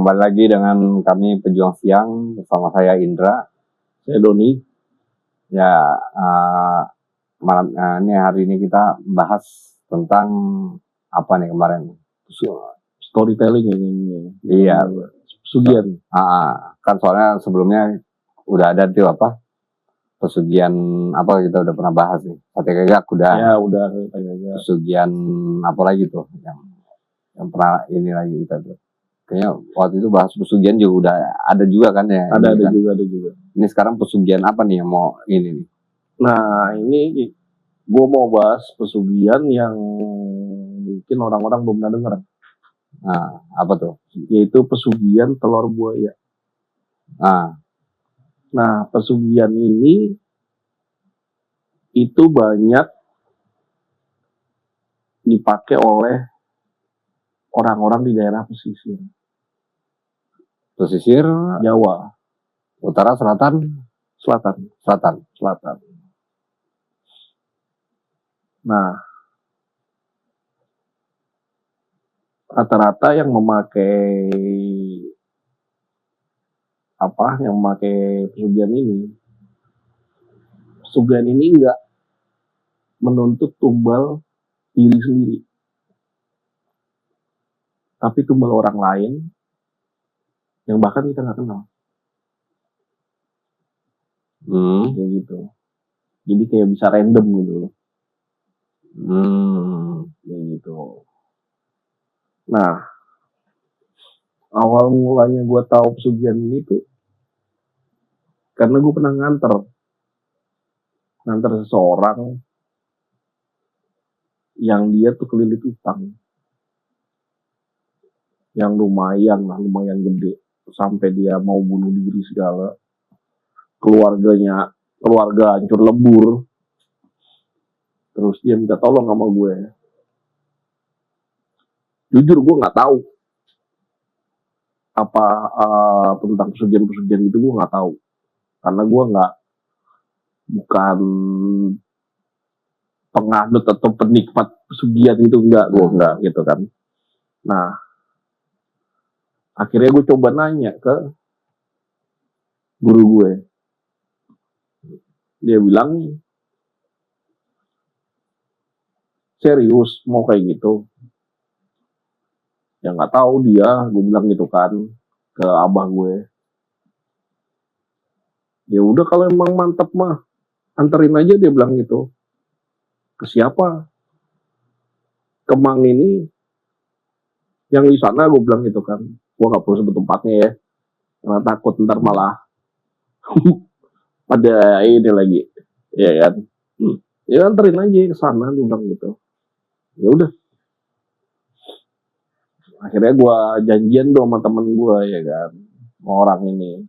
kembali lagi dengan kami Pejuang Siang bersama saya Indra, saya Doni. Ya, ini hari ini kita bahas tentang apa nih kemarin? Storytelling ini. Iya, pesugihan. Kan soalnya sebelumnya udah ada tuh apa? Pesugihan apa kita udah pernah bahas nih. Sate Gagak udah. Ya, udah. Pesugihan apa lagi tuh yang pernah ini lagi kita tuh. Kayaknya waktu itu bahas pesugihan juga udah ada juga kan ya. Ada kan? juga. Ini sekarang pesugihan apa nih yang mau ini nih? Nah, ini gue mau bahas pesugihan yang mungkin orang-orang belum pernah dengar. Nah, apa tuh? Yaitu pesugihan telur buaya. Nah, pesugihan ini itu banyak dipakai oleh orang-orang di daerah pesisir. Pesisir Jawa. Utara, selatan. Nah, rata-rata yang memakai pesugihan ini enggak menuntut tumbal diri sendiri, tapi tumbal orang lain yang bahkan kita nggak kenal. Kayak gitu. Jadi kayak bisa random gitu loh. Kayak gitu. Nah, awal mulanya gue tahu pesugihan ini tuh karena gue pernah nganter seseorang yang dia tuh kelilit utang yang lumayan gede, sampai dia mau bunuh diri segala, keluarga hancur lebur, terus dia minta tolong sama gue. Jujur gue nggak tahu apa tentang pesugihan itu, gue nggak tahu karena gue bukan penganut atau penikmat pesugihan itu, enggak gitu kan. Nah, akhirnya gue coba nanya ke guru gue. Dia bilang, serius mau kayak gitu? Ya nggak tahu dia, gue bilang gitu kan ke abah gue. Ya udah kalau emang mantep mah anterin aja, dia bilang gitu. Ke siapa? Ke Mang ini yang di sana, gue bilang gitu kan. Gue nggak perlu sebut tempatnya ya, karena takut ntar malah ada ini lagi, ya kan? Ya anterin aja ke sana, dia bilang gitu. Ya udah. Akhirnya gue janjian dong sama temen gue, ya kan, sama orang ini.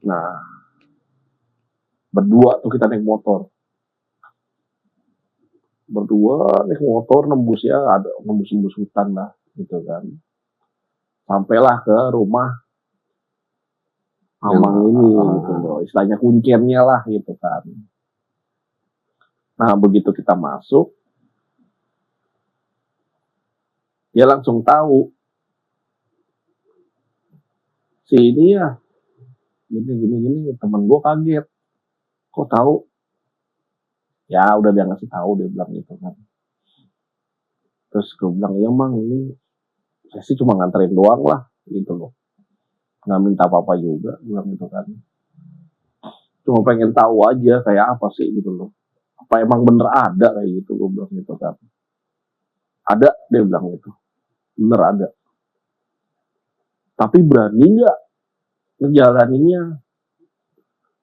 Nah, berdua tuh kita naik motor. Nembus hutan lah, gitu kan. Sampailah ke rumah Amang ini, gitu loh. Istilahnya kunciannya lah, gitu kan. Nah, begitu kita masuk, dia langsung tahu. Si ini ya, gini, temen gue kaget. Kok tahu? Ya udah dia ngasih tahu, dia bilang gitu kan. Terus gue bilang, ya Mang, ini saya sih cuma nganterin doang lah, gitu loh. Nggak minta apa-apa juga, bilang gitu kan. Cuma pengen tahu aja kayak apa sih, gitu loh. Apa emang bener ada kayak gitu, gue bilang gitu kan. Ada, dia bilang gitu. Bener ada. Tapi berani nggak ngejalaninnya?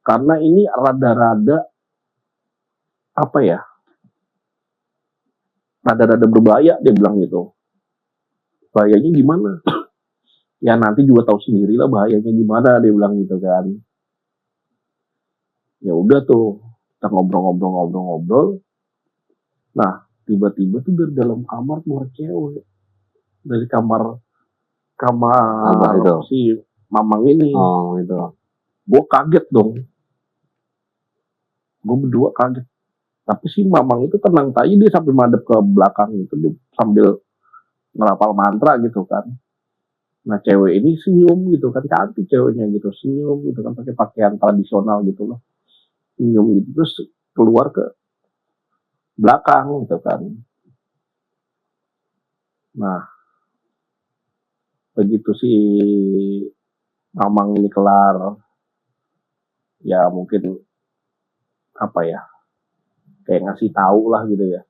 Karena ini rada-rada rada-rada berbahaya, dia bilang gitu. Bahayanya gimana? Ya nanti juga tahu sendiri lah bahayanya gimana, dia bilang gitu kan. Ya udah tuh, kita ngobrol. Nah, tiba-tiba tuh dari dalam kamar keluar cewek. Dari kamar si Mamang ini. Oh, gitu. Gue kaget dong. Gue berdua kaget. Tapi si Mamang itu tenang tadi, dia sambil madep ke belakang gitu, dia sambil ngerapal mantra gitu kan. Nah cewek ini senyum gitu kan, cantik ceweknya gitu, senyum gitu kan, pakai pakaian tradisional gitu loh, senyum gitu, terus keluar ke belakang gitu kan. Nah begitu si Mamang ini kelar, ya mungkin apa ya, kayak ngasih tahu lah gitu ya,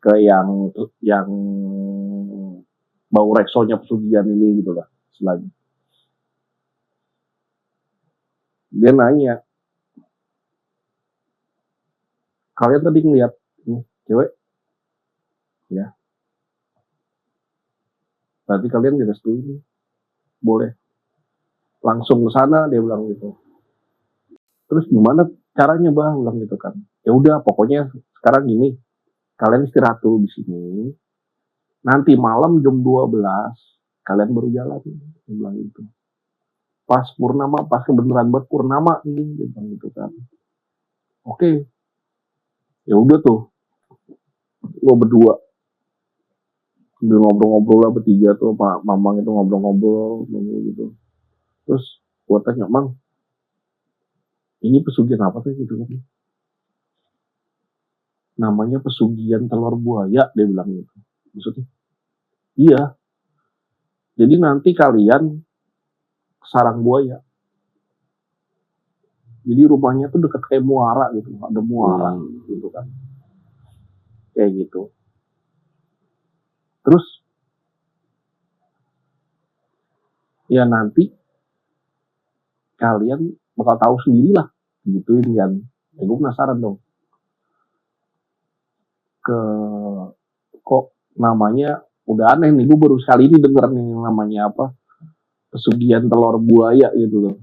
ke yang bau reksonya pesugihan ini gitu lah, selagi dia nanya, kalian tadi ngeliat ini cewek ya, berarti kalian direstui, boleh langsung ke sana, dia bilang gitu. Terus gimana caranya bang, bilang gitu kan. Ya udah pokoknya sekarang gini, kalian istirahat dulu di sini, nanti malam jam 12 kalian baru jalan, dia bilang gitu. Pas purnama, pas kebenaran buat purnama ini, dia bilang gitu kan. Oke, ya udah tuh, lo berdua sambil ngobrol-ngobrol lah bertiga tuh, Pak Mamang itu ngobrol-ngobrol gitu. Terus gua tanya, Mang, ini pesugihan apa sih gitu kan? Namanya pesugihan telur buaya, dia bilang gitu. Maksudnya, iya. Jadi nanti kalian sarang buaya. Jadi rumahnya tuh dekat kayak muara gitu, ada muara gitu kan, kayak gitu. Terus ya nanti kalian bakal tahu sendirilah, gituin kan. Ya gue penasaran dong, ke kok namanya udah aneh nih, gue baru sekali ini denger nih namanya apa, pesugihan telur buaya gitu loh.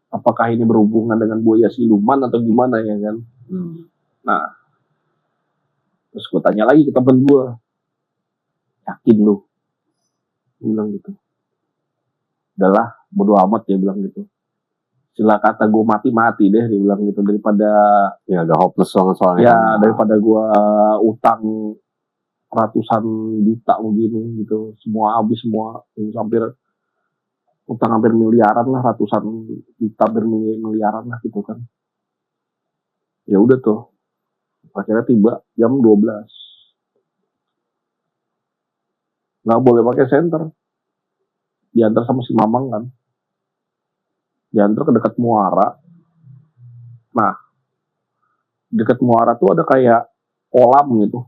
Apakah ini berhubungan dengan buaya siluman atau gimana ya kan? Nah, terus gue tanya lagi ke temen gue, yakin lu? Dia bilang gitu. Udahlah, bodo amat, dia bilang gitu. Sila kata gue mati-mati deh, dia bilang gitu, daripada ya udah hopeless soalnya. Ya daripada gue utang ratusan juta begini gitu, semua habis semua, hampir utang hampir miliaran lah, ratusan juta miliaran lah gitu kan. Ya udah tuh, akhirnya tiba jam 12, nggak boleh pakai senter, diantar sama si Mamang kan, diantar ke dekat muara. Nah dekat muara tuh ada kayak kolam gitu,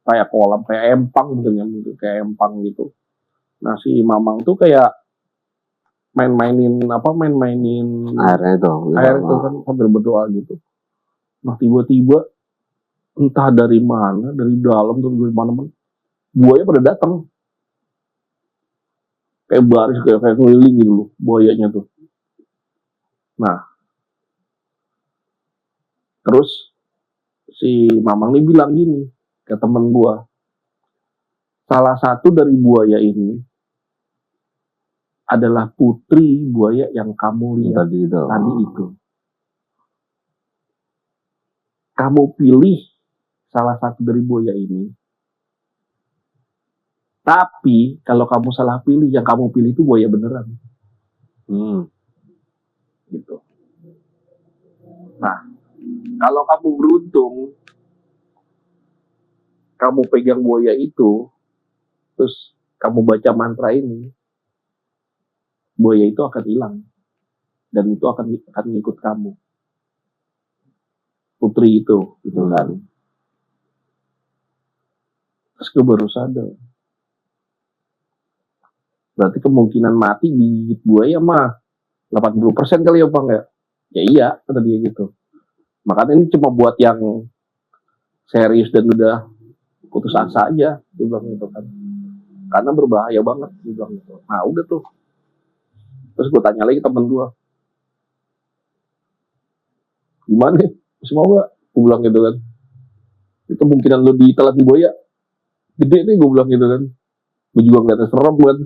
kayak kolam, kayak empang gitu, kayak empang gitu. Nah si Mamang tuh kayak main-mainin airnya itu air itu kan, sambil berdoa gitu. Nah tiba-tiba entah dari mana, dari dalam tuh, dari mana-mana buaya pada datang, kayak baris, kayak ngeliling gitu loh buayanya tuh. Nah terus si Mamang nih bilang gini ke temen gua, salah satu dari buaya ini adalah putri buaya yang kamu lihat tadi itu. Kamu pilih salah satu dari buaya ini, tapi kalau kamu salah pilih, yang kamu pilih itu buaya beneran. Gitu. Nah, kalau kamu beruntung, kamu pegang buaya itu, terus kamu baca mantra ini, buaya itu akan hilang, dan itu akan ngikut kamu. Putri itu, gitu kan. Terus gue baru sadar, berarti kemungkinan mati digigit buaya mah 80% kali ya bang ya. Ya iya, kata dia gitu. Makanya ini cuma buat yang serius dan udah putus asa aja, dia bilang gitu kan. Karena berbahaya banget, dia bilang gitu. Nah udah tuh. Terus gue tanya lagi temen gue, gimana nih? Masih mau gak? Gue bilang gitu kan. Itu kemungkinan lo ditelan buaya gede nih, gue bilang gitu kan. Gue juga ngeliatnya serem kan.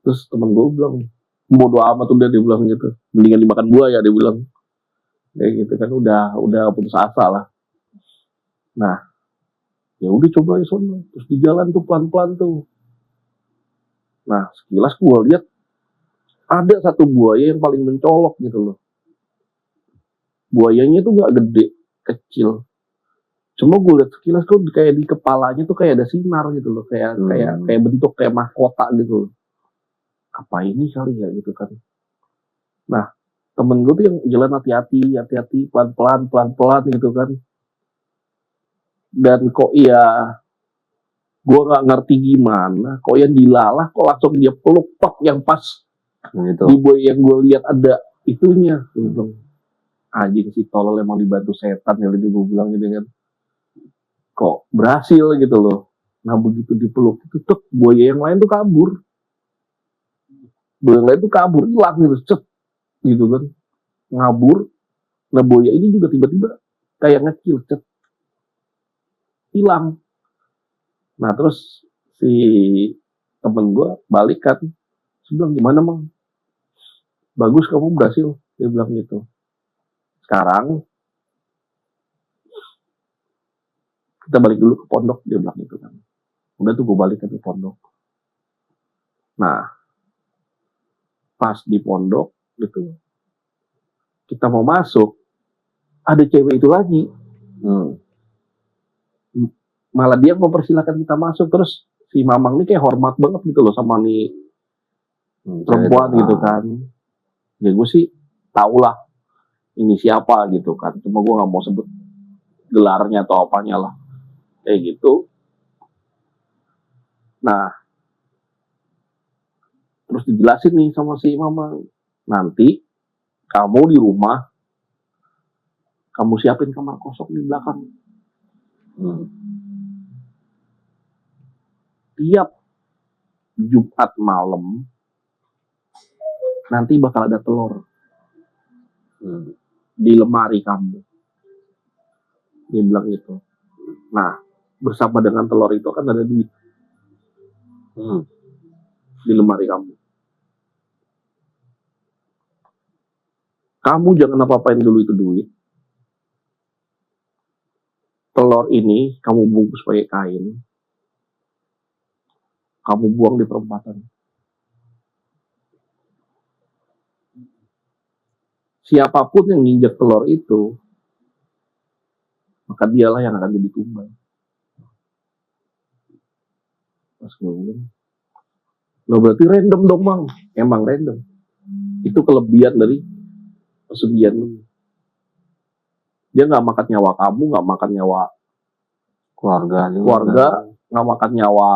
Terus temen gue bilang, bodo amat udah, dia bilang gitu. Mendingan dimakan buaya, dia bilang. Kayak gitu kan, udah putus asa lah. Nah, ya udah coba ya sono. Terus di jalan tuh pelan-pelan tuh. Nah sekilas gue lihat ada satu buaya yang paling mencolok gitu loh. Buayanya tuh nggak gede, kecil. Cuma gue lihat sekilas tuh kayak di kepalanya tuh kayak ada sinar gitu loh, kayak bentuk kayak mahkota gitu loh. Apa ini kali ya gitu kan. Nah temen gue tuh yang jalan hati-hati, pelan-pelan gitu kan. Dan kok ya gue nggak ngerti gimana, kok yang dilalah kok langsung dia peluk tok yang pas gitu. di buaya yang gue lihat ada itunya. Gue bilang anjing si tolol emang dibantu setan ya, gue bilang gitu kan. Kok berhasil gitu loh. Nah begitu dipeluk itu tuh buaya yang lain tuh kabur. Buaya yang lain tuh kabur, hilang gitu, cet gitu kan, ngabur. Nah buaya ini juga tiba-tiba kayak ngecil, cet, hilang. Nah terus si temen gue balik kan, dia bilang gimana mang? Bagus kamu berhasil, dia bilang gitu. Sekarang kita balik dulu ke pondok, dia bilang gitu kan. Udah tuh gue balik ke pondok. Nah pas di pondok gitu kita mau masuk, ada cewek itu lagi. Malah dia mempersilahkan kita masuk. Terus si mamang ini kayak hormat banget gitu loh sama nih perempuan gitu kan. Ya gue sih tau lah ini siapa gitu kan, cuma gue nggak mau sebut gelarnya atau apanya lah kayak gitu. Nah terus dijelasin nih sama si mamang, nanti kamu di rumah kamu siapin kamar kosong di belakang. Tiap Jumat malam nanti bakal ada telur di lemari kamu, dia bilang gitu. Nah bersama dengan telur itu akan ada duit di lemari kamu. Kamu jangan apa-apain dulu itu duit. Telur ini kamu bungkus pakai kain, kamu buang di perempatan. Siapapun yang nginjak telur itu, maka dialah yang akan jadi tumbal. Pas gue bilang, lo berarti random dong bang. Emang random. Itu kelebihan dari pesugihan. Dia nggak makan nyawa kamu, nggak makan nyawa keluarga, nggak makan nyawa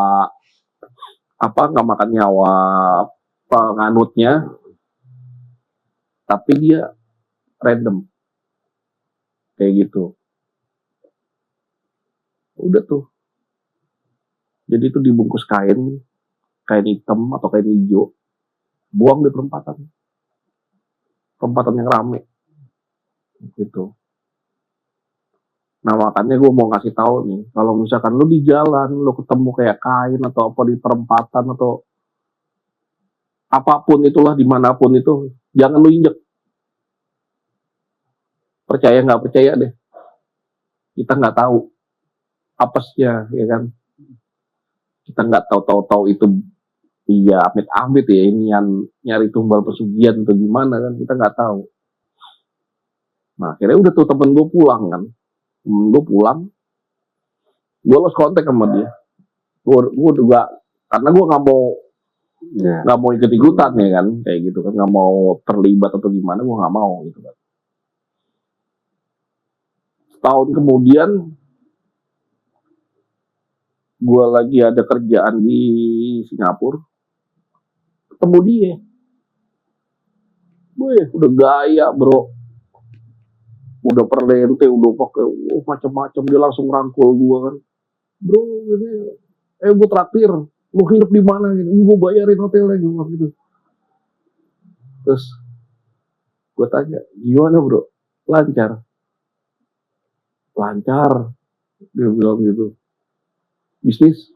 nggak makan nyawa penganutnya, tapi dia random kayak gitu. Udah tuh, jadi itu dibungkus kain hitam atau kain hijau, buang di perempatan yang rame gitu. Nah makanya gue mau ngasih tahu nih, kalau misalkan lu di jalan lu ketemu kayak kain atau apa di perempatan atau apapun itulah, dimanapun itu, jangan lu injek. Percaya nggak percaya deh, kita nggak tahu apesnya, ya kan. Kita nggak tahu itu iya amit-amit ya ini yang nyari tumbal pesugihan atau gimana kan, kita nggak tahu. Nah akhirnya udah tuh temen gue pulang kan, gue lost kontak sama dia. Gue juga karena gue nggak mau ikut-ikutan ya kan, kayak gitu kan, nggak mau terlibat atau gimana, gue nggak mau gitu kan. Setahun kemudian gue lagi ada kerjaan di Singapura, ketemu dia. Udah gaya bro, udah perlente, udah pakai macam-macam. Dia langsung rangkul gue kan, bro ini gue traktir, lu hidup di mana gitu, gue bayarin hotelnya gitu. Terus gue tanya, gimana bro, lancar, dia bilang gitu. Bisnis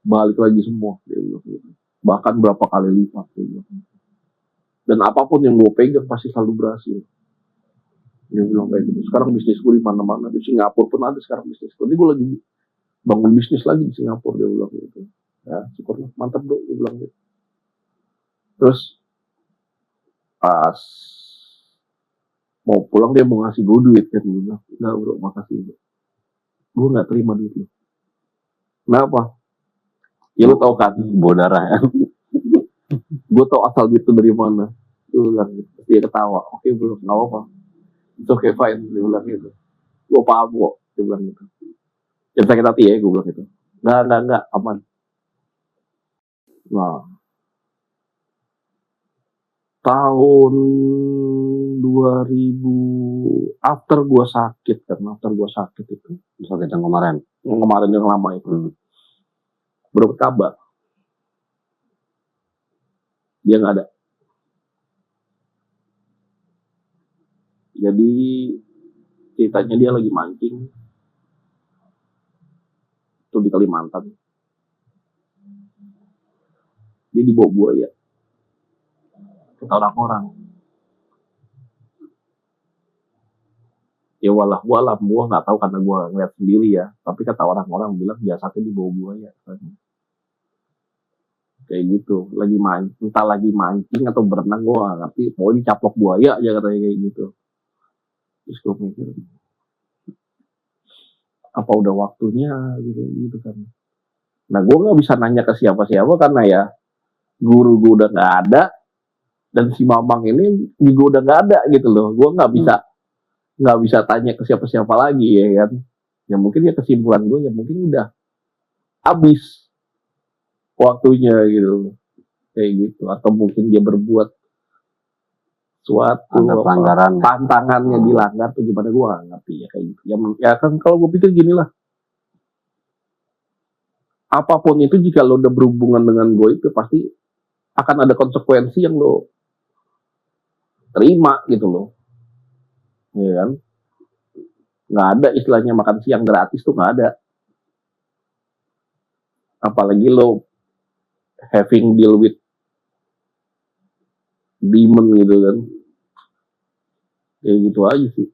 balik lagi semua, dia bilang gitu. Bahkan berapa kali lipat, dia bilang gitu. Dan apapun yang gue pegang pasti selalu berhasil, dia bilang kayak gitu. Sekarang bisnis gue di mana-mana, di Singapura pun ada sekarang bisnis gue. Ini gue lagi bangun bisnis lagi di Singapura, dia bilang gitu. Ya syukurlah, mantap bro, gue bilang gitu. Terus pas mau pulang dia mau ngasih gue duit kan, gue bilang enggak bro, makasih bro, gue nggak terima duit lu. Kenapa? Ya lu tau kan, bawa darah ya. gue tau asal duit itu dari mana. Gue bilang gitu. Terus dia ketawa, oke bro, nggak apa-apa, itu oke fine, dia bilang gitu. Gue paham kok, dia bilang gitu. Jangan sakit hati ya, gue bilang gitu. Enggak, aman. Nah, tahun 2000 after gue sakit itu, Sakit yang kemarin. yang lama itu, berobat kabar, dia nggak ada. Jadi ceritanya dia lagi mancing itu di Kalimantan, dia dibawa buaya, kata orang-orang. Ya walah gue nggak tahu karena gue ngeliat sendiri ya, tapi kata orang-orang bilang jasadnya dibawa buaya kan. Kayak gitu, entah lagi mancing atau berenang, gue nggak ngerti, pokoknya dicaplok buaya aja katanya kayak gitu. Terus gue mikir, apa udah waktunya gitu kan. Nah gue nggak bisa nanya ke siapa-siapa karena ya guru gue udah nggak ada, dan si Mamang ini juga udah nggak ada gitu loh. Gue nggak bisa tanya ke siapa-siapa lagi ya kan. Ya mungkin ya kesimpulan gue ya mungkin udah habis waktunya gitu, kayak gitu. Atau mungkin dia berbuat suatu Ada pelanggaran. pantangannya dilanggar tuh gimana, gue nggak ngerti ya kayak gitu. Ya kan kalau gue pikir gini lah, apapun itu jika lo udah berhubungan dengan gue itu pasti akan ada konsekuensi yang lo terima gitu loh, ya kan. Nggak ada istilahnya makan siang gratis tuh, nggak ada. Apalagi lo having deal with demon gitu kan, kayak gitu aja sih.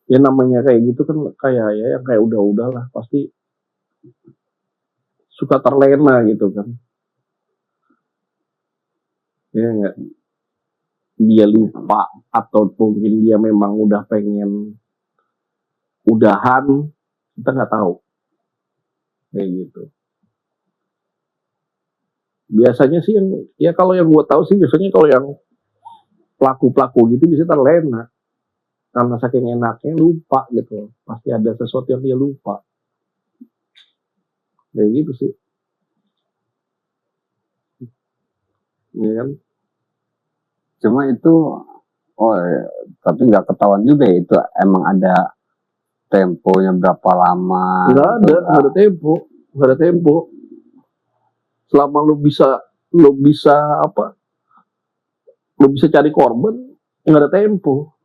Ya namanya kayak gitu kan kayak ya yang kayak udah-udahlah pasti suka terlena gitu kan. Ya nggak, dia lupa atau mungkin dia memang udah pengen udahan, kita nggak tahu, kayak gitu. Biasanya sih yang ya kalau yang gue tahu sih biasanya kalau yang pelaku-pelaku gitu bisa terlena karena saking enaknya lupa gitu, pasti ada sesuatu yang dia lupa, kayak gitu sih, ya kan. Cuma itu, tapi nggak ketahuan juga ya, itu emang ada temponya berapa lama? Nggak ada tempo. Selama lo bisa cari korban, nggak ada tempo.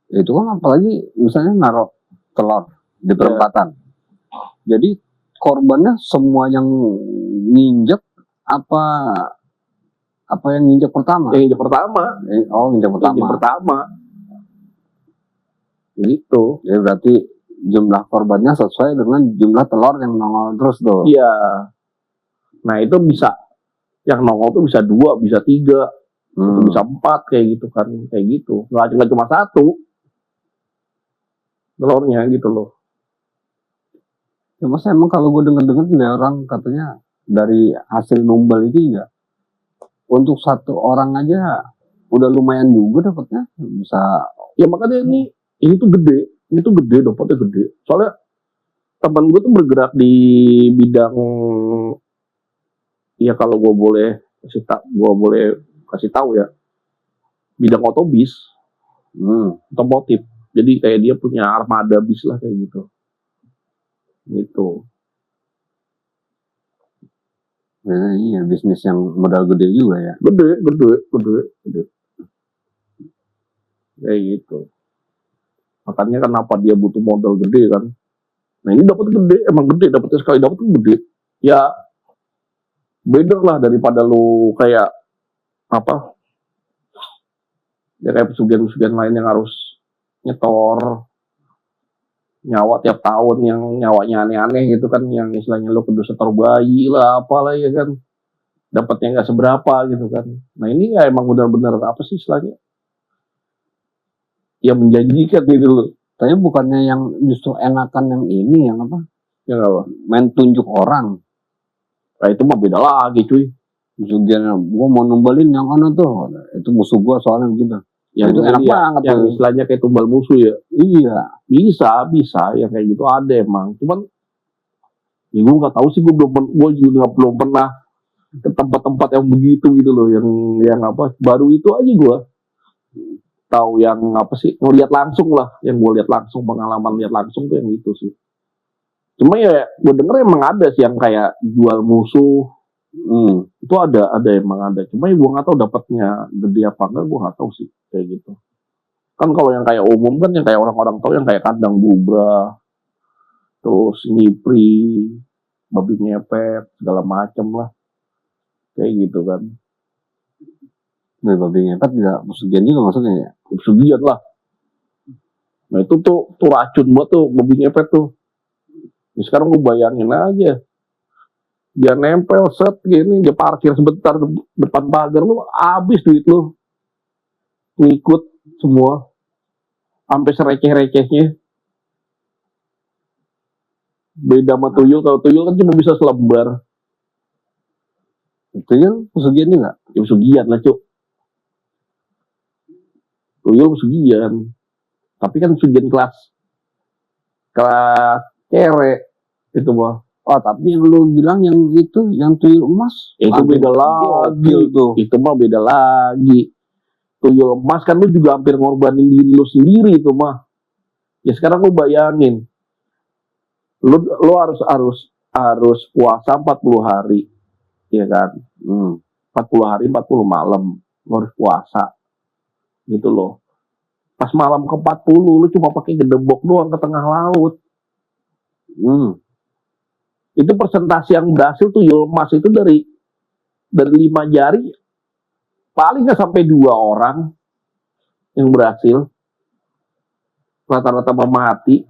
Itu kan apalagi misalnya naruh telur di perempatan. Jadi korbannya semua yang nginjek apa yang nginjek pertama? Yang nginjek pertama. Gitu. Jadi berarti jumlah korbannya sesuai dengan jumlah telur yang nongol terus tuh. Iya. Nah itu bisa, yang nongol tuh bisa 2, bisa 3, bisa 4 kayak gitu kan, kayak gitu. Nggak cuma 1 telurnya gitu loh. Ya masa emang kalau gue denger dari orang katanya dari hasil numbal itu ya untuk 1 orang aja udah lumayan juga dapatnya, bisa. Ya makanya ini tuh gede, dapatnya gede. Soalnya teman gue tuh bergerak di bidang, ya kalau gue boleh kasih tahu ya, bidang otobis, otomotif. Jadi kayak dia punya armada bis lah kayak gitu. Gitu. Iya, bisnis yang modal gede juga ya. Gede. Kayak gitu. Makanya kenapa dia butuh modal gede kan. Nah ini dapat gede, emang gede, dapatnya sekali dapat tuh gede. Ya better lah daripada lu kayak apa? Ya kayak pesugihan lain yang harus nyetor nyawa tiap tahun yang nyawanya aneh-aneh gitu kan, yang istilahnya lo kedua setor bayi lah apalah ya kan, dapatnya nggak seberapa gitu kan. Nah ini ya emang benar-benar apa sih istilahnya ya, menjanjikan gitu loh. Tapi bukannya yang justru enakan yang ini, yang apa, Ya nggak apa, main tunjuk orang. nah itu mah beda lagi cuy. Jugian gua mau numbalin yang anu tuh, itu musuh gua soalnya gitu. Yang itu enak ya, banget yang tuh. istilahnya kayak tumbal musuh ya. Iya, Bisa ya kayak gitu ada emang. Cuman ya gue nggak tahu sih, gue juga belum pernah ke tempat-tempat yang begitu gitu loh, yang apa baru itu aja gue tahu, yang apa sih ngelihat langsung lah, yang gue lihat langsung, pengalaman lihat langsung tuh yang itu sih. Cuma ya gue denger emang ada sih yang kayak jual musuh. Itu ada emang ada. Cuma ya gue nggak tahu dapatnya gede apa enggak, gue nggak tahu sih kayak gitu. Kan kalau yang kayak umum kan, yang kayak orang-orang tahu yang kayak kandang bubra, terus ngipri, babi ngepet, segala macem lah, kayak gitu kan. babi ngepet juga pesugihan juga maksudnya ya. Pesugihan lah. Nah itu tuh racun buat tuh babi ngepet tuh. Nah, sekarang gue bayangin aja, dia nempel set gini, dia parkir sebentar depan pagar lu, habis duit lu, ngikut semua, sampai sereceh-recehnya. Beda sama tuyul, kalau tuyul kan cuma bisa selembar. Tuyul pesugihan juga. Ya pesugihan lah cuk. Tuyul pesugihan. Tapi kan pesugihan kelas cewek itu mah. Oh tapi yang lu bilang yang itu, yang tuyul emas, Itu beda lagi tuh. Itu mah beda lagi. Tuyul emas kan lu juga hampir ngorbanin diri lu sendiri itu mah. Ya sekarang lu bayangin, lu harus puasa 40 hari, ya kan? 40 hari 40 malam lu harus puasa gitu loh. Pas malam ke 40 lu cuma pakai gedebok doang ke tengah laut. Itu persentase yang berhasil tuh tuyul emas itu dari 5 jari paling nggak sampai 2 orang yang berhasil, rata-rata mati.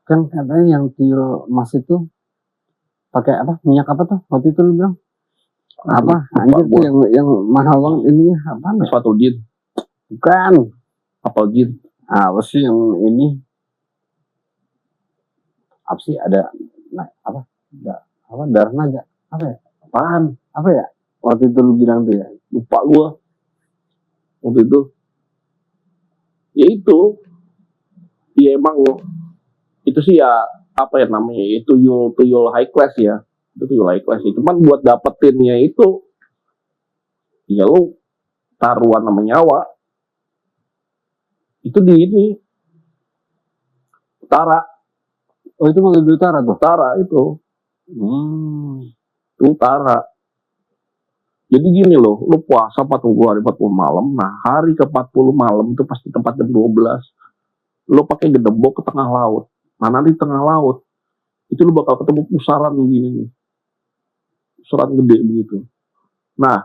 Kan katanya yang tuyul emas itu pakai apa, minyak apa tuh waktu itu lu bilang apa, anjir tuh yang mahal banget ini apa ya? Fatudin. Bukan. Apa jin? Apa sih yang ini? Apa sih ada apa? Darah naga. Apa ya? Apaan? Apa ya? Waktu itu lu bilang tuh ya. Lupa gua. Waktu itu. Ya itu. Ya emang itu sih ya apa ya namanya? Itu tuyul high class ya. Itu tuyul high class. Cuman buat dapetinnya itu ya lu taruhan sama nyawa. Itu di ini utara. Oh itu mau di utara tuh? Utara itu. Itu utara. Jadi gini loh, lu puasa 40 hari 40 malam, nah hari ke 40 malam itu pasti tempat jam 12. Lu pakai gedebok ke tengah laut. Nah nanti tengah laut itu lu bakal ketemu pusaran begini nih. Pusaran gede begitu. Nah,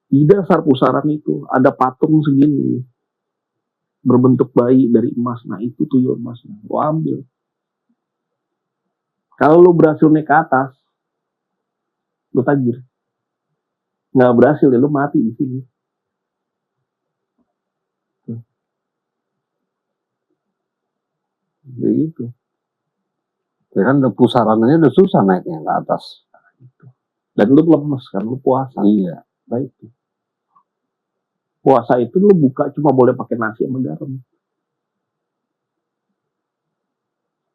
di dasar pusaran itu ada patung segini berbentuk bayi dari emas. Nah itu tuyul emasnya, lu ambil. Kalau lu berhasil naik ke atas, lu tajir. Nggak berhasil ya lu mati di sini. Begitu. Ya kan udah pusarannya udah susah naiknya ke atas. Dan lu lemes kan, lu puasa. Iya. Baik. Puasa itu lu buka cuma boleh pakai nasi sama garam.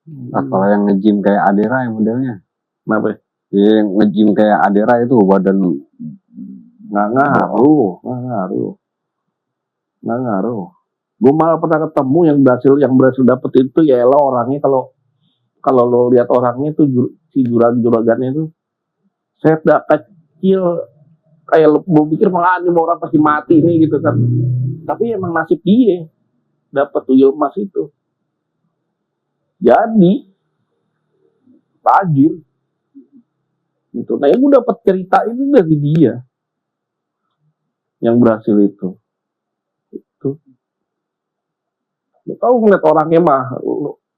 Nah, kalau yang nge-gym kayak Adera yang modelnya. Kenapa? Ya, yang nge-gym kayak Adera itu badan nggak ngaruh. Gue malah pernah ketemu yang berhasil dapet itu ya elah orangnya, kalau lo lihat orangnya tuh si juragannya itu saya udah kecil kayak lo pikir malah ini orang pasti mati nih gitu kan, tapi emang nasib dia dapet tuyul emas itu jadi tajir gitu. Nah yang gue dapet cerita ini dari dia yang berhasil itu. Lu tahu ngeliat orangnya mah,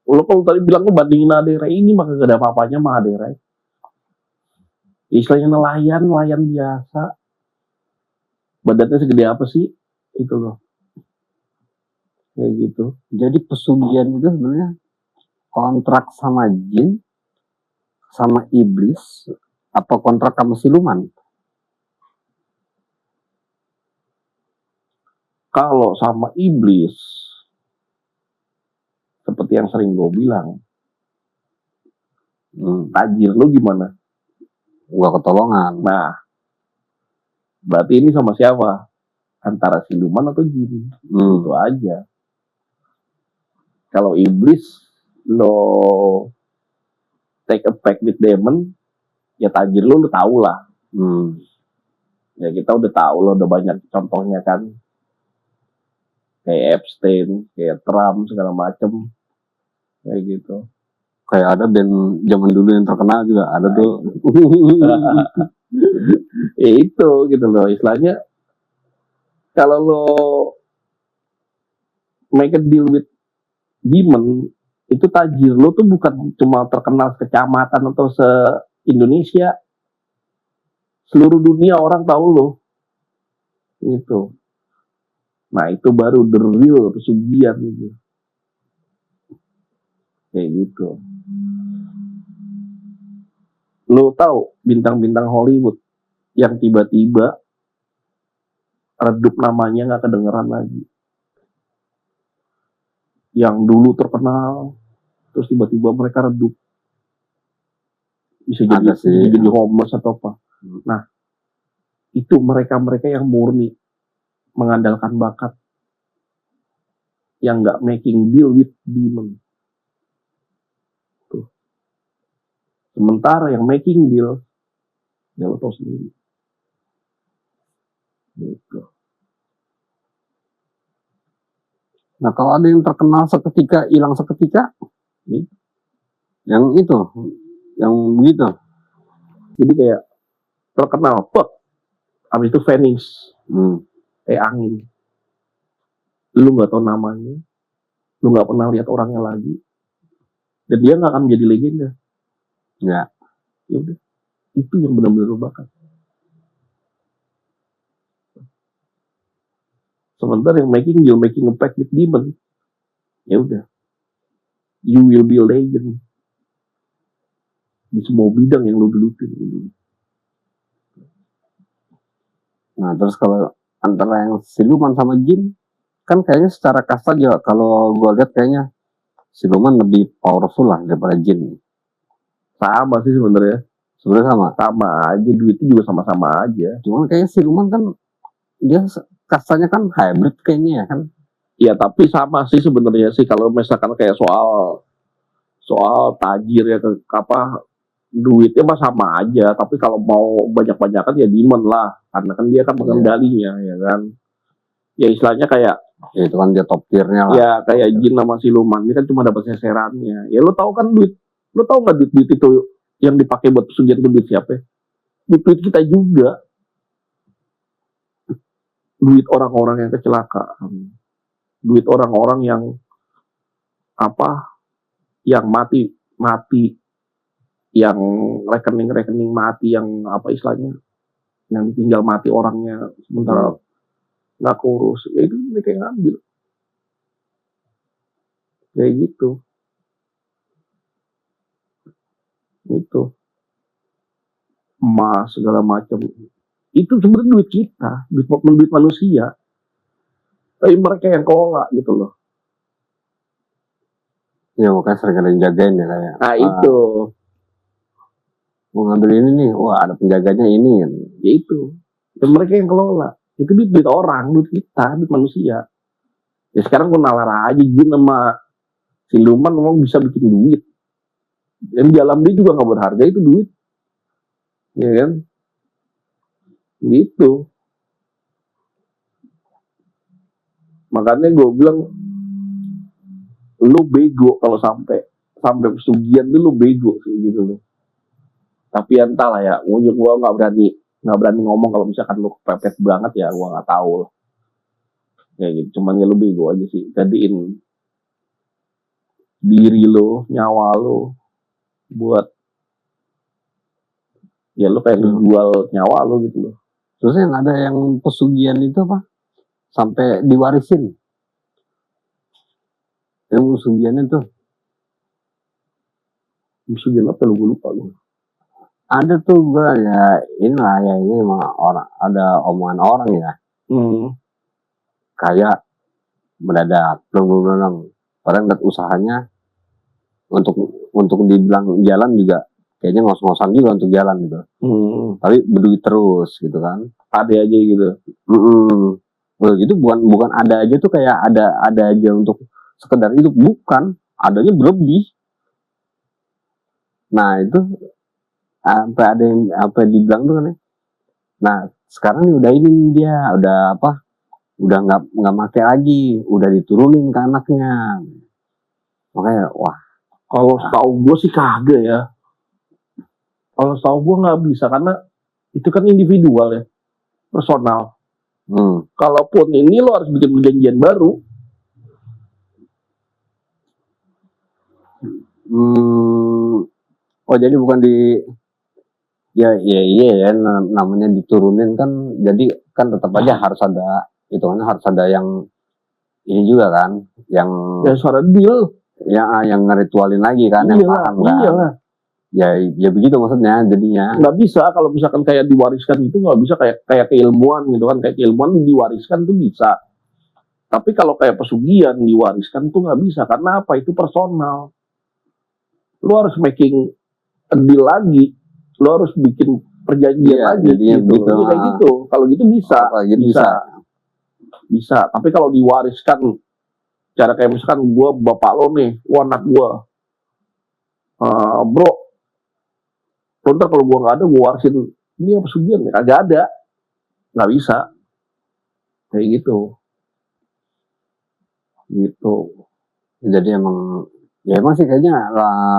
lu kalau tadi bilang lu bandingin Adera, ini mah gak ada apa-apanya mah Adera. Istilahnya nelayan biasa. Badannya segede apa sih? Itu loh. Kayak gitu. Jadi pesugihan itu sebenarnya kontrak sama jin, sama iblis, apa kontrak sama siluman? Kalau sama iblis, seperti yang sering gue bilang, tajir lu gimana? Gua ketolongan. Nah, berarti ini sama siapa? Antara siluman atau jin. Itu aja. Kalau iblis, lo take a pact with demon, ya tajir lu tahu lah. Ya kita udah tahu lo, udah banyak contohnya kan. Kayak Epstein, kayak Trump, segala macem. Kayak gitu. Kayak ada band zaman dulu yang terkenal juga ada tuh. Ya itu gitu loh, istilahnya kalau lo make a deal with demon, itu tajir lo tuh bukan cuma terkenal sekecamatan atau se-Indonesia, seluruh dunia orang tahu lo. Gitu. Nah itu baru the real pesugihan gitu. Kayak gitu. Lo tahu bintang-bintang Hollywood yang tiba-tiba redup namanya nggak kedengeran lagi. Yang dulu terkenal, terus tiba-tiba mereka redup. Bisa jadi homeless atau apa. Nah, itu mereka-mereka yang murni mengandalkan bakat, yang nggak making deal with demon. Tuh. Sementara yang making deal, ya lo tau sendiri. Gitu. Nah kalau ada yang terkenal seketika, hilang seketika, yang itu, yang begitu. Jadi kayak terkenal, habis itu vanish, kayak angin. Lu nggak tahu namanya, lu nggak pernah lihat orangnya lagi, dan dia nggak akan menjadi legenda. Ya udah, itu yang benar-benar lu bakat. Sementara yang making a pact with demon, ya udah, you will be a legend di semua bidang yang lu gelutin gitu. Nah terus kalau antara yang siluman sama jin, kan kayaknya secara kasta juga kalau gue lihat kayaknya siluman lebih powerful lah daripada jin. Sama sih sebenarnya. Sebenarnya sama aja, duitnya juga sama-sama aja. Cuman kayaknya siluman kan dia kastanya kan hybrid kayaknya ya kan. Iya tapi sama sih sebenarnya sih, kalau misalkan kayak soal tajir ya apa duitnya mah sama aja, tapi kalau mau banyak-banyakan ya demon lah, karena kan dia kan pengendalinya ya kan. Ya istilahnya kayak ya itu kan dia top tiernya lah. Ya kayak jin sama siluman ini kan cuma dapat seserannya. Ya lo tahu kan lo tahu nggak duit itu yang dipakai buat pesugihan itu duit siapa? Duit kita juga. Duit orang-orang yang kecelakaan. Duit orang-orang yang yang mati, yang rekening mati, yang apa istilahnya, yang tinggal mati orangnya sementara nggak kurus, ya itu mereka yang ngambil. Kayak gitu. Itu emas segala macam itu sebenarnya duit kita, duit manusia, tapi mereka yang kelola gitu loh. Ya makanya sering ada yang jagain ya kayak. Nah itu mau ngambil ini nih, wah ada penjaganya ini kan. Ya itu, dan mereka yang kelola. Itu duit orang, duit kita, duit manusia. Ya sekarang gue nalar aja jin sama siluman memang bisa bikin duit. Dan di alam dia juga nggak berharga itu duit, ya kan? Gitu. Makanya gue bilang, lu bego kalau sampai pesugihan lu bego sih gitu loh. Tapi entahlah ya, gue nggak berani ngomong kalau misalkan lu kepepet banget ya, gue nggak tahu. Kayak gitu, cuman ya lu bego aja sih, jadiin diri lo, nyawa lo, buat ya lo kayak jual nyawa lo gitu loh. Terus yang ada yang pesugihan itu apa? Sampai diwarisin. Yang pesugihan itu. Pesugihan apa lo, gue lupa lo. Ada tuh gue ya, inilah ya, ini emang orang, ada omongan orang ya. Kayak mendadak, belum. Padahal nggak usahanya untuk dibilang jalan juga kayaknya ngos-ngosan juga untuk jalan gitu. Tapi berduit terus gitu kan. Ada aja gitu. Gitu bukan ada aja tuh kayak ada aja untuk sekedar hidup, bukan, adanya berlebih. Nah itu apa dibilang tuh kan ya. Nah sekarang nih udah ini dia udah apa, udah nggak pakai lagi, udah diturunin ke anaknya. Makanya wah, kalau setahu gue sih kagak ya. Kalau setahu gue nggak bisa, karena itu kan individual ya, personal. Kalaupun ini lo harus bikin perjanjian baru. Oh jadi bukan ya namanya diturunin kan, jadi kan tetap aja harus ada, hitungannya harus ada yang ini juga kan, yang suara deal, yang ngeritualin lagi kan, yang paham kan. Iyalah. Ya begitu maksudnya jadinya. Nggak bisa kalau misalkan kayak diwariskan itu, nggak bisa kayak keilmuan gitu kan, kayak keilmuan diwariskan tuh bisa. Tapi kalau kayak pesugihan diwariskan tuh nggak bisa, karena apa? Itu personal. Lo harus making a deal lagi. Lo harus bikin perjanjian lagi gitu. Kayak gitu. Kalau gitu bisa. Bisa. Tapi kalau diwariskan, cara kayak misalkan gue bapak lo nih, anak gue, bro, ntar kalau gue nggak ada, gue warisin ini apa pesugihan? Kagak ada, nggak bisa. Kayak gitu. Jadi emang sih kayaknya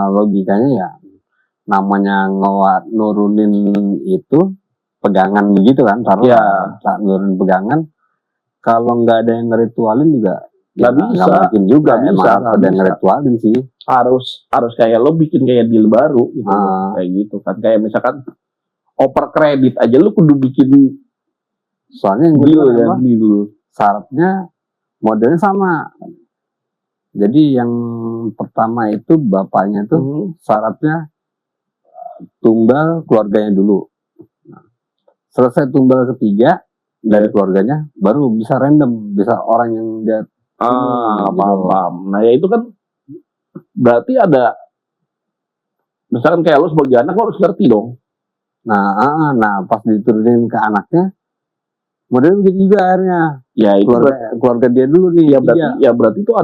logikanya ya, namanya nurunin itu pegangan begitu kan, taruh nurunin pegangan, kalau nggak ada yang ngeritualin juga nggak bisa, nggak mungkin juga. Bisa, ada yang ngeritualin sih, harus kayak lo bikin kayak deal baru gitu. Kayak gitu kan, kayak misalkan oper kredit aja lo kudu bikin, soalnya yang deal ya, deal. Syaratnya modelnya sama. Jadi yang pertama itu bapaknya tuh syaratnya tumbal keluarganya dulu. Nah, selesai tumbal ketiga dari keluarganya, baru bisa random, bisa orang yang dia paham. Nah ya itu kan berarti ada, misalkan kayak lo sebagai anak lo harus ngerti dong. Nah pas diturunin ke anaknya, modelnya begitu juga akhirnya. Ya itu keluarga dia dulu nih. Berarti itu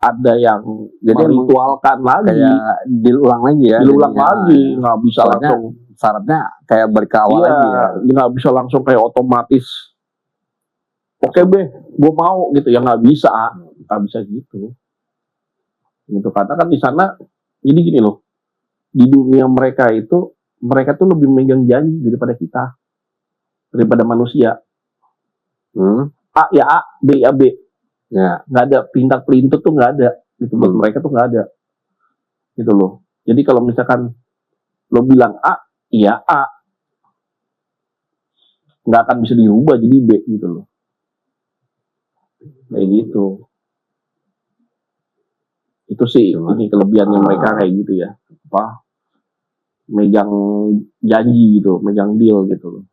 ada yang jadi meritualkan lagi, kayak deal ulang lagi ya. Deal ulang lagi, nggak bisa langsung. Syaratnya kayak berkawal lagi ya. Nggak bisa langsung kayak otomatis. Oke gue mau gitu ya, nggak bisa gitu. Gitu karena kan di sana, jadi gini loh, di dunia mereka tuh lebih megang janji daripada kita, daripada manusia. A ya A, B ya B. Ya, nggak ada pintar pelintut tuh, nggak ada gitu. Buat mereka tuh nggak ada gitu loh. Jadi kalau misalkan lo bilang A, iya A, nggak akan bisa diubah jadi B gitu loh. Kayak gitu. Itu sih ini kelebihannya mereka kayak gitu ya, apa, megang janji gitu, megang deal gitu loh.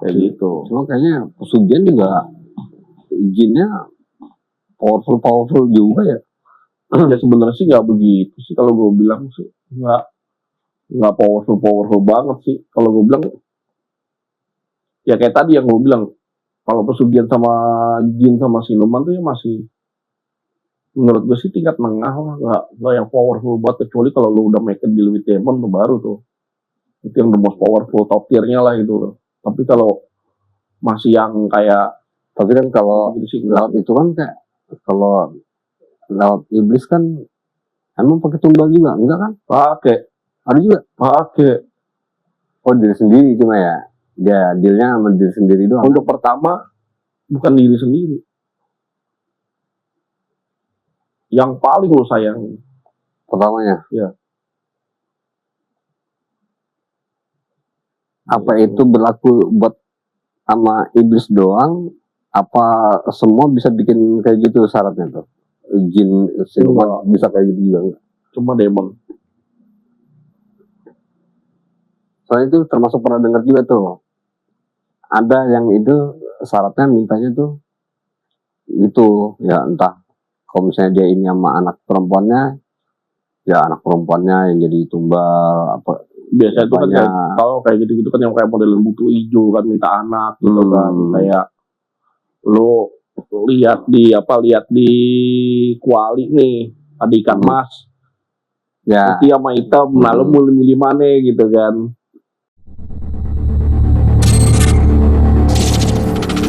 Kayak gitu. Cuma kayaknya pesugihan juga jinnya powerful juga ya. Ya sebenarnya sih nggak begitu sih, kalau gue bilang sih nggak powerful banget sih. Kalau gue bilang ya kayak tadi yang gue bilang, kalau pesugihan sama jin sama siluman tuh ya masih, menurut gue sih tingkat menengah lah, nggak yang powerful banget, kecuali kalau lu udah make a deal with demon tuh baru tuh itu yang the most powerful, top tier-nya lah itu loh. Tapi kalau masih yang kayak, tapi kan kalau gitu sih, laut itu kan kayak, kalau laut iblis kan emang pakai tumbal juga, enggak kan? Pakai. Ada juga? Pakai. Oh diri sendiri cuma ya? Dia dealnya sama diri sendiri doang. Untuk pertama bukan diri sendiri. yang paling lu sayangin. Pertamanya. Iya. Apa itu berlaku buat sama iblis doang? Apa semua bisa bikin kayak gitu syaratnya tuh? Jin, siluman bisa kayak gitu juga enggak? Cuma demon. Soalnya itu termasuk pernah dengar juga tuh. Ada yang itu syaratnya mintanya tuh itu ya entah kalau misalnya dia ini sama anak perempuannya, ya anak perempuannya yang jadi tumbal apa. Biasanya itu kan kayak, kalau kayak gitu-gitu kan yang kayak model butuh hijau kan minta anak gitu kan, kayak lu lihat di kuali nih ada ikan mas, ya putih sama hitam, lalu milih mana gitu kan.